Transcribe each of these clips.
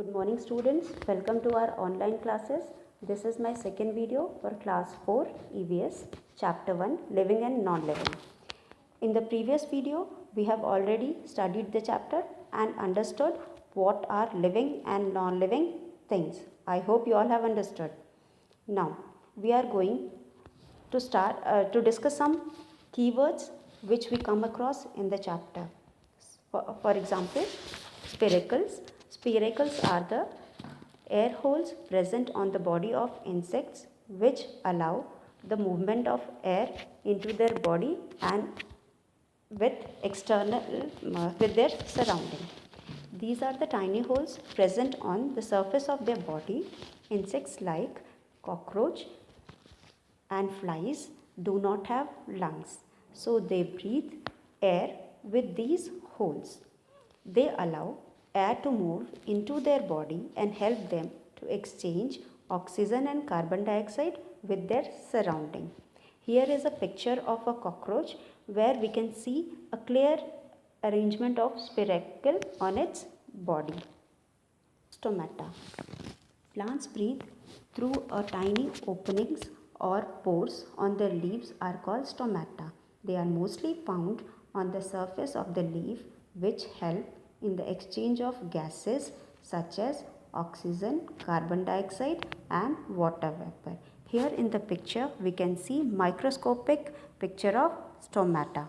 Good morning students, welcome to our online classes. This is my second video for class 4 EVS chapter 1 living and non-living. In the previous video we have already studied the chapter and understood what are living and non-living things. I hope you all have understood. Now we are going to start to discuss some keywords which we come across in the chapter. For example, spiracles. Spiracles are the air holes present on the body of insects which allow the movement of air into their body and with their surrounding. These are the tiny holes present on the surface of their body. Insects like cockroach and flies do not have lungs, so they breathe air with these holes. They allow air to move into their body and help them to exchange oxygen and carbon dioxide with their surrounding. Here is a picture of a cockroach where we can see a clear arrangement of spiracle on its body. Stomata. Plants breathe through a tiny openings or pores on their leaves are called stomata. They are mostly found on the surface of the leaf, which help in the exchange of gases such as oxygen, carbon dioxide and water vapor. Here in the picture we can see microscopic picture of stomata.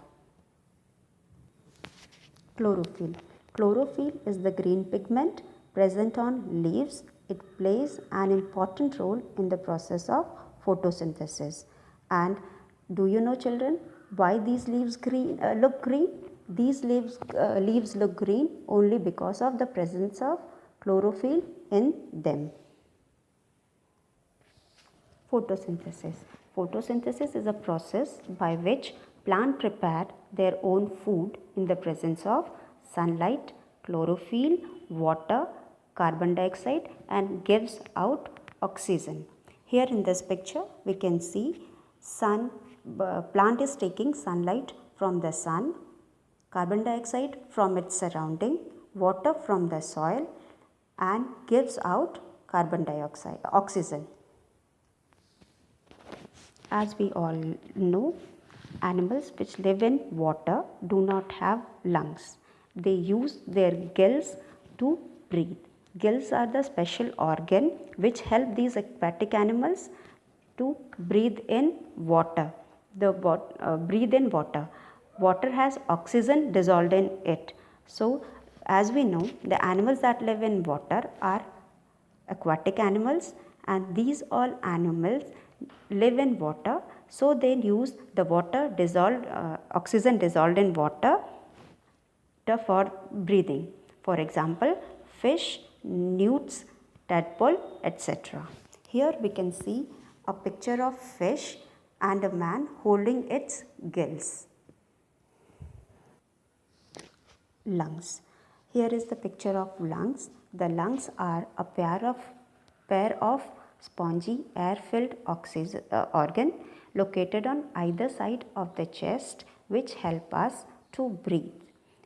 Chlorophyll. Chlorophyll is the green pigment present on leaves. It plays an important role in the process of photosynthesis. And do you know, children, why these leaves look green? These leaves look green only because of the presence of chlorophyll in them. Photosynthesis. Photosynthesis is a process by which plants prepare their own food in the presence of sunlight, chlorophyll, water, carbon dioxide and gives out oxygen. Here in this picture we can see plant is taking sunlight from the sun, carbon dioxide from its surrounding, water from the soil and gives out oxygen. As we all know, animals which live in water do not have lungs. They use their gills to breathe. Gills are the special organ which help these aquatic animals to breathe in water. Water has oxygen dissolved in it. So, as we know, the animals that live in water are aquatic animals, and these all animals live in water. So, they use the oxygen dissolved in water for breathing. For example, fish, newts, tadpole, etc. Here we can see a picture of fish and a man holding its gills. Lungs. Here is the picture of lungs. The lungs are a pair of spongy air-filled organ located on either side of the chest which help us to breathe.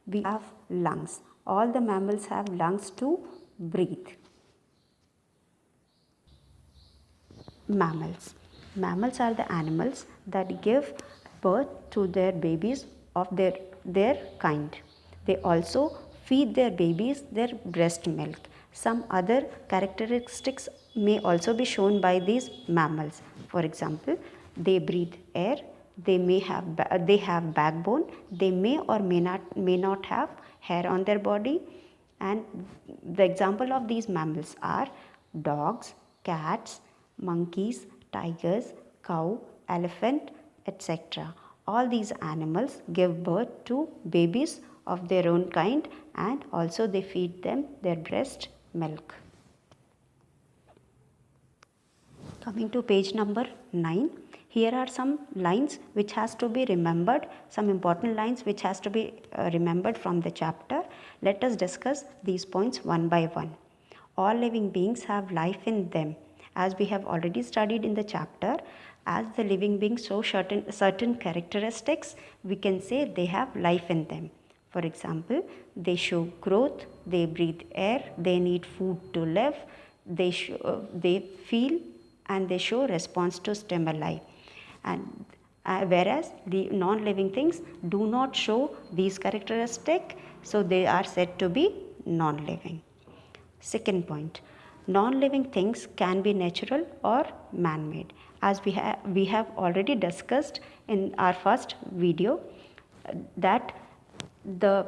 We have lungs. All the mammals have lungs to breathe. Mammals. Mammals are the animals that give birth to their babies of their kind. They also feed their babies their breast milk. Some other characteristics may also be shown by these mammals. For example, they breathe air, they have backbone, they may or may not have hair on their body, and the example of these mammals are dogs, cats, monkeys, tigers, cow, elephant, etc. All these animals give birth to babies of their own kind and also they feed them their breast milk. Coming to page number 9, here are some lines which has to be remembered, some important lines which has to be remembered from the chapter. Let us discuss these points one by one. All living beings have life in them. As we have already studied in the chapter, as the living beings show certain characteristics, we can say they have life in them. For example, they show growth, they breathe air, they need food to live, they feel and they show response to stimuli. And whereas the non-living things do not show these characteristics, so they are said to be non-living. Second point, non-living things can be natural or man-made. As we have already discussed in our first video, that the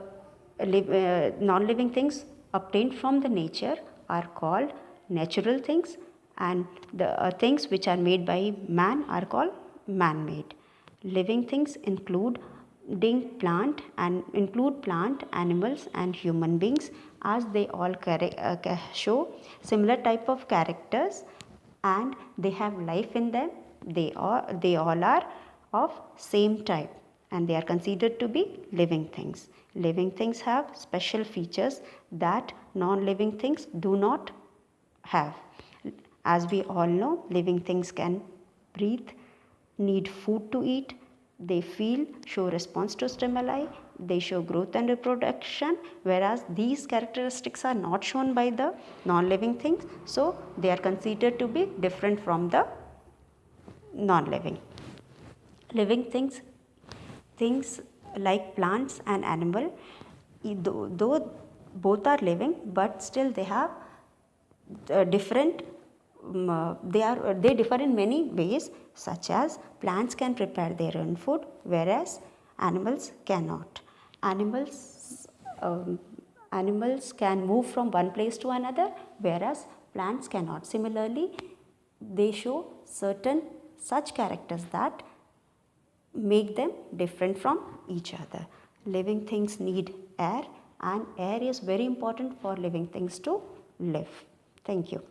non-living things obtained from the nature are called natural things, and the things which are made by man are called man-made. Living things include plant, animals and human beings, as they all show similar type of characters and they have life in them. They all are of same type and they are considered to be living things. Living things have special features that non-living things do not have. As we all know, living things can breathe, need food to eat, they feel, show response to stimuli, they show growth and reproduction, whereas these characteristics are not shown by the non-living things, so they are considered to be different from the non-living. Living things like plants and animal, though both are living, but still they have different they differ in many ways, such as plants can prepare their own food, whereas animals cannot. Animals can move from one place to another, whereas plants cannot. Similarly, they show certain such characters that make them different from each other. Living things need air, and air is very important for living things to live. Thank you.